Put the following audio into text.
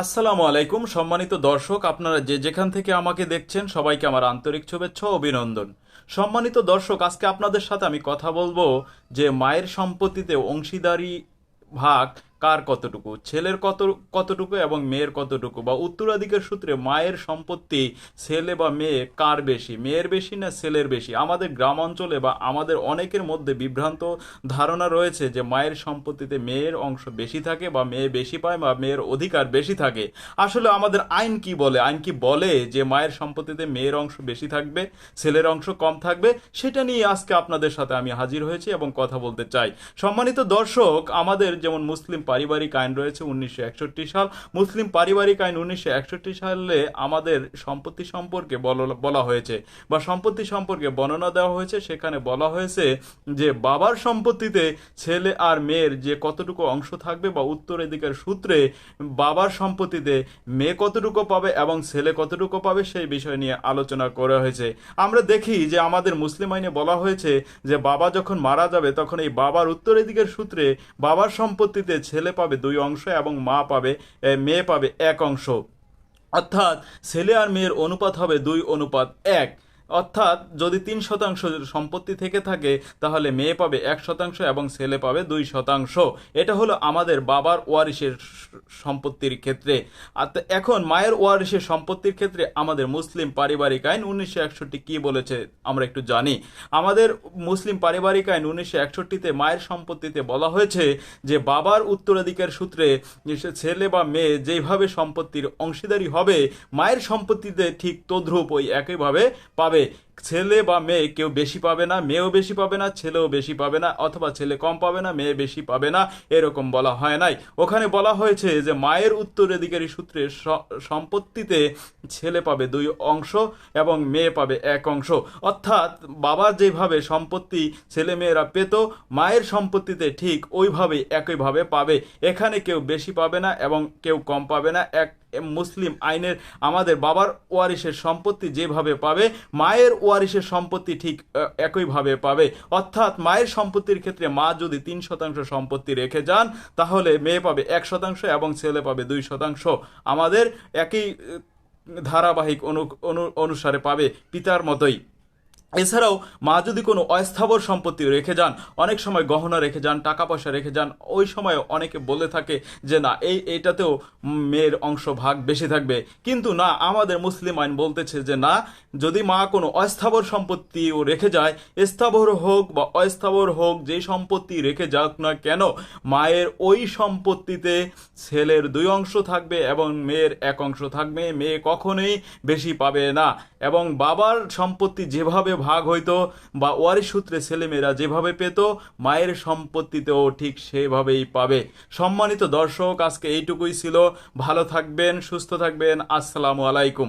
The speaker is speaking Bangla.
আসসালামু আলাইকুম সম্মানিত দর্শক, আপনারা যে যেখান থেকে আমাকে দেখছেন সবাইকে আমার আন্তরিক শুভেচ্ছা ও অভিনন্দন। সম্মানিত দর্শক, আজকে আপনাদের সাথে আমি কথা বলবো যে মায়ের সম্পত্তিতে অংশীদারি ভাগ কার কতটুকু, ছেলের কতটুকু এবং মেয়ের কতটুকু, বা উত্তরাধিকার সূত্রে মায়ের সম্পত্তি ছেলে বা মেয়ে কার বেশি, মেয়ের বেশি না ছেলের বেশি। আমাদের গ্রাম অঞ্চলে বা আমাদের অনেকের মধ্যে বিভ্রান্ত ধারণা রয়েছে যে মায়ের সম্পত্তিতে মেয়ের অংশ বেশি থাকে বা মেয়ে বেশি পায় বা মেয়ের অধিকার বেশি থাকে। আসলে আমাদের আইন কি বলে, আইন কি বলে যে মায়ের সম্পত্তিতে মেয়ের অংশ বেশি থাকবে, ছেলের অংশ কম থাকবে? সেটা নিয়ে আজকে আপনাদের সাথে আমি হাজির হয়েছি এবং কথা বলতে চাই। সম্মানিত দর্শক, আমাদের যেমন মুসলিম পারিবারিক আইন রয়েছে 1961 সাল। মুসলিম পারিবারিক আইন 1961 সালে আমাদের সম্পত্তি সম্পর্কে বলা হয়েছে বা সম্পত্তি সম্পর্কে বর্ণনা দেওয়া হয়েছে। সেখানে বলা হয়েছে যে বাবার সম্পত্তিতে ছেলে আর মেয়ের যে কতটুকু অংশ থাকবে বা উত্তরাধিকার সূত্রে বাবার সম্পত্তিতে মেয়ে কতটুকু পাবে এবং ছেলে কতটুকু পাবে সেই বিষয় নিয়ে আলোচনা করা হয়েছে। আমরা দেখি যে আমাদের মুসলিম আইনে বলা হয়েছে যে বাবা যখন মারা যাবে তখন এই বাবার উত্তরাধিকার সূত্রে বাবার সম্পত্তিতে ছেলে পাবে 2 অংশ এবং মেয়ে পাবে 1 অংশ। অর্থাৎ ছেলে আর মেয়ের অনুপাত হবে 2:1। অর্থাৎ যদি 3% সম্পত্তি থেকে থাকে তাহলে মেয়ে পাবে 1% এবং ছেলে পাবে 2%। এটা হলো আমাদের বাবার ওয়ারিশের সম্পত্তির ক্ষেত্রে। আর এখন মায়ের ওয়ারিশের সম্পত্তির ক্ষেত্রে আমাদের মুসলিম পারিবারিক আইন 1961 কি বলেছে আমরা একটু জানি। আমাদের মুসলিম পারিবারিক আইন 1961-তে মায়ের সম্পত্তিতে বলা হয়েছে যে বাবার উত্তরাধিকার সূত্রে ছেলে বা মেয়ে যেভাবে সম্পত্তির অংশীদারি হবে মায়ের সম্পত্তিতে ঠিক তদ্রূপ ওই একইভাবে পাবে। ছেলে বা মেয়ে কেউ বেশি পাবে না, মেয়েও বেশি পাবে না, ছেলেও বেশি পাবে না, অথবা ছেলে কম পাবে না, মেয়ে বেশি পাবে না, এরকম বলা হয় নাই। ওখানে বলা হয়েছে যে মায়ের উত্তরাধিকারী সূত্রে সম্পত্তিতে ছেলে পাবে 2 অংশ এবং মেয়ে পাবে 1 অংশ। অর্থাৎ বাবা যেভাবে সম্পত্তি ছেলে মেয়েরা পেত মায়ের সম্পত্তিতে ঠিক ওইভাবেই একইভাবে পাবে। এখানে কেউ বেশি পাবে না এবং কেউ কম পাবে না। মুসলিম আইনের আমাদের বাবার ওয়ারিশের সম্পত্তি যেভাবে পাবে মায়ের ওয়ারিশের সম্পত্তি ঠিক একইভাবে পাবে। অর্থাৎ মায়ের সম্পত্তির ক্ষেত্রে মা যদি 3% সম্পত্তি রেখে যান তাহলে মেয়ে পাবে 1% এবং ছেলে পাবে 2%। আমাদের একই ধারাবাহিক অনুসারে পাবে, পিতার মতোই। এছাড়াও মা যদি কোনো অস্থাবর সম্পত্তি রেখে যান, অনেক সময় গহনা রেখে যান, টাকা পয়সা রেখে যান, ওই সময় অনেকে বলে থাকে যে না এইটাতেও মেয়ের অংশ ভাগ বেশি থাকবে। কিন্তু না, আমাদের মুসলিম আইন বলতেছে যে না, যদি মা কোনো অস্থাবর সম্পত্তিও রেখে যায়, স্থাবর হোক বা অস্থাবর হোক, যে সম্পত্তি রেখে যাক না কেন, মায়ের ওই সম্পত্তিতে ছেলের 2 অংশ থাকবে এবং মেয়ের 1 অংশ থাকবে। মেয়ে কখনোই বেশি পাবে না। এবং বাবার সম্পত্তি যেভাবে ভাগ হইতো বা ওয়ারিশ সূত্রে ছেলেমেয়েরা যেভাবে পেত মায়ের সম্পত্তিতেও ঠিক সেভাবেই পাবে। সম্মানিত দর্শক, আজকে এইটুকুই ছিল। ভালো থাকবেন, সুস্থ থাকবেন। আসসালামু আলাইকুম।